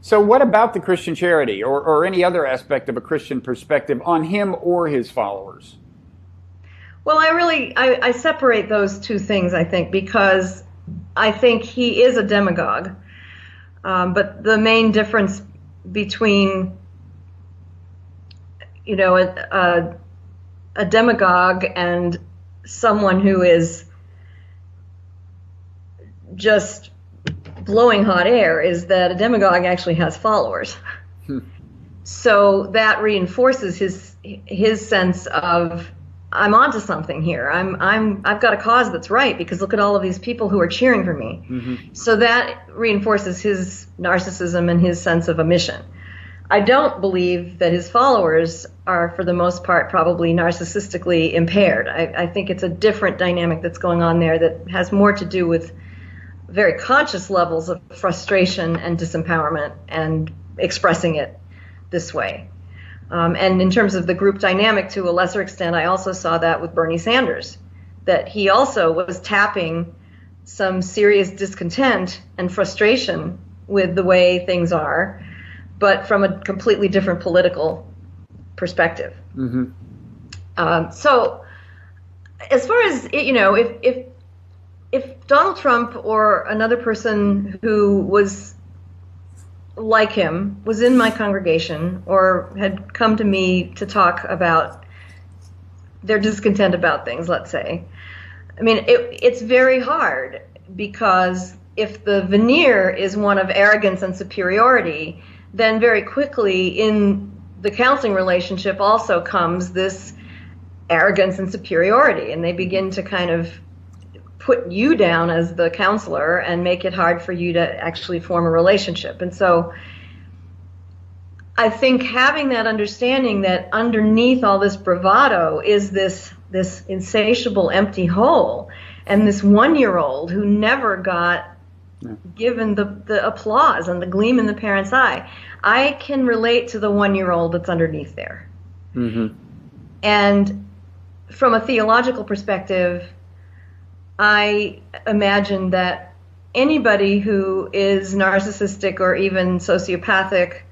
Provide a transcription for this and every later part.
So what about the Christian charity or any other aspect of a Christian perspective on him or his followers? Well, I separate those two things, I think, because I think he is a demagogue. But the main difference between, a demagogue and someone who is just blowing hot air is that a demagogue actually has followers. So that reinforces his sense of, I'm onto something here. I've got a cause that's right because look at all of these people who are cheering for me. Mm-hmm. So that reinforces his narcissism and his sense of a mission. I don't believe that his followers are, for the most part, probably narcissistically impaired. I think it's a different dynamic that's going on there that has more to do with very conscious levels of frustration and disempowerment and expressing it this way. And in terms of the group dynamic, to a lesser extent, I also saw that with Bernie Sanders, that he also was tapping some serious discontent and frustration with the way things are, but from a completely different political perspective. Mm-hmm. So as far as, if Donald Trump or another person who was like him was in my congregation or had come to me to talk about their discontent about things, let's say, I mean, it's very hard because if the veneer is one of arrogance and superiority, then very quickly in the counseling relationship also comes this arrogance and superiority, and they begin to kind of put you down as the counselor and make it hard for you to actually form a relationship. And so I think having that understanding that underneath all this bravado is this insatiable empty hole, and this 1-year-old who never got given the applause and the gleam in the parent's eye. I can relate to the 1-year-old that's underneath there. Mm-hmm. And from a theological perspective, I imagine that anybody who is narcissistic or even sociopathic,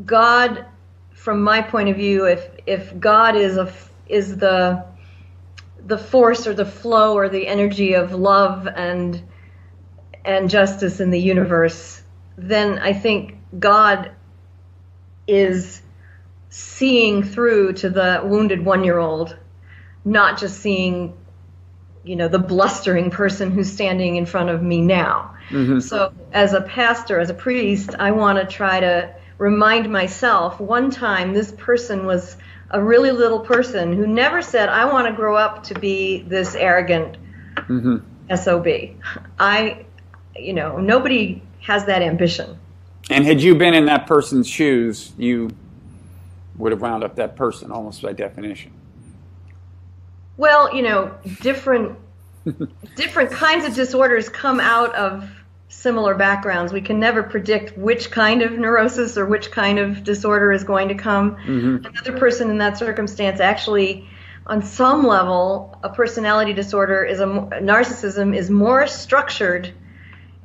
God, from my point of view, if God is the force or the flow or the energy of love and justice in the universe, then I think God is seeing through to the wounded 1-year-old, not just seeing, the blustering person who's standing in front of me now. Mm-hmm. So as a pastor, as a priest, I want to try to remind myself, one time this person was a really little person who never said, I want to grow up to be this arrogant SOB. Nobody has that ambition. And had you been in that person's shoes, you would have wound up that person almost by definition. Well, different kinds of disorders come out of similar backgrounds. We can never predict which kind of neurosis or which kind of disorder is going to come. Mm-hmm. Another person in that circumstance actually, on some level, a personality disorder narcissism is more structured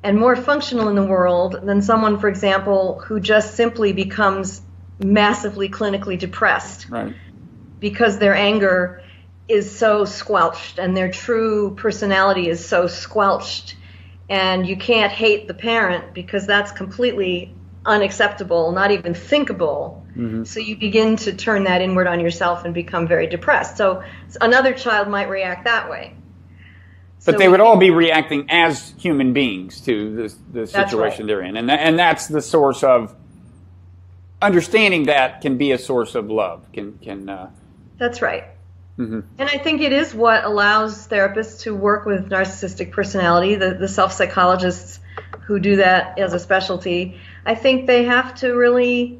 and more functional in the world than someone, for example, who just simply becomes massively clinically depressed. Right. Because their anger is so squelched and their true personality is so squelched, and you can't hate the parent because that's completely unacceptable, not even thinkable. Mm-hmm. So you begin to turn that inward on yourself and become very depressed. So another child might react that way. But they would all be reacting as human beings to the situation they're in. And that's the source of understanding that can be a source of love. That's right. Mm-hmm. And I think it is what allows therapists to work with narcissistic personality, the self-psychologists who do that as a specialty. I think they have to really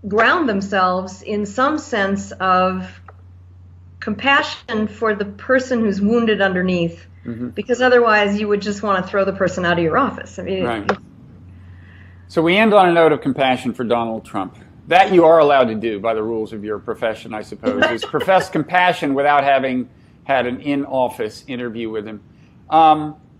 ground themselves in some sense of compassion for the person who's wounded underneath, because otherwise you would just want to throw the person out of your office. I mean, right. So we end on a note of compassion for Donald Trump. That you are allowed to do by the rules of your profession, I suppose, is profess compassion without having had an in-office interview with him.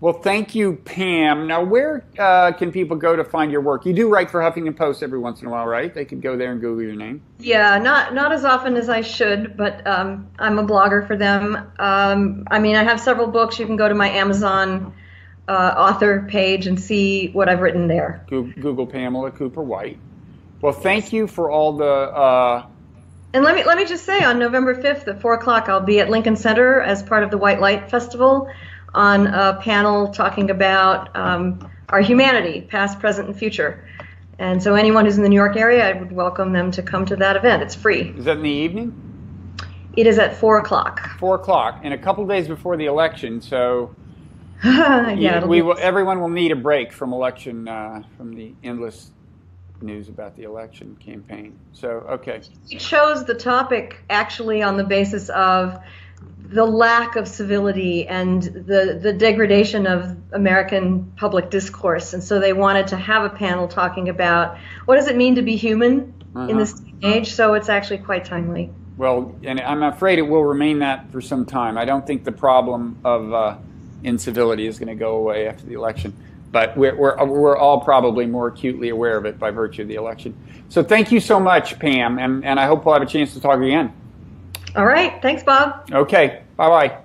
Well, thank you, Pam. Now, where can people go to find your work? You do write for Huffington Post every once in a while, right? They could go there and Google your name. Yeah, not as often as I should, but I'm a blogger for them. I mean, I have several books. You can go to my Amazon author page and see what I've written there. Google Pamela Cooper-White. Well, thank you for all the... And let me just say, on November 5th at 4 o'clock, I'll be at Lincoln Center as part of the White Light Festival on a panel talking about our humanity, past, present, and future. And so anyone who's in the New York area, I would welcome them to come to that event. It's free. Is that in the evening? It is at 4 o'clock. 4 o'clock, and a couple days before the election, so yeah, everyone will need a break from election, from the endless news about the election campaign. So, okay. We chose the topic actually on the basis of the lack of civility and the degradation of American public discourse. And so they wanted to have a panel talking about what does it mean to be human in this age. So it's actually quite timely. Well, and I'm afraid it will remain that for some time. I don't think the problem of incivility is going to go away after the election. But we're all probably more acutely aware of it by virtue of the election. So thank you so much, Pam, and I hope we'll have a chance to talk again. All right. Thanks, Bob. Okay. Bye-bye.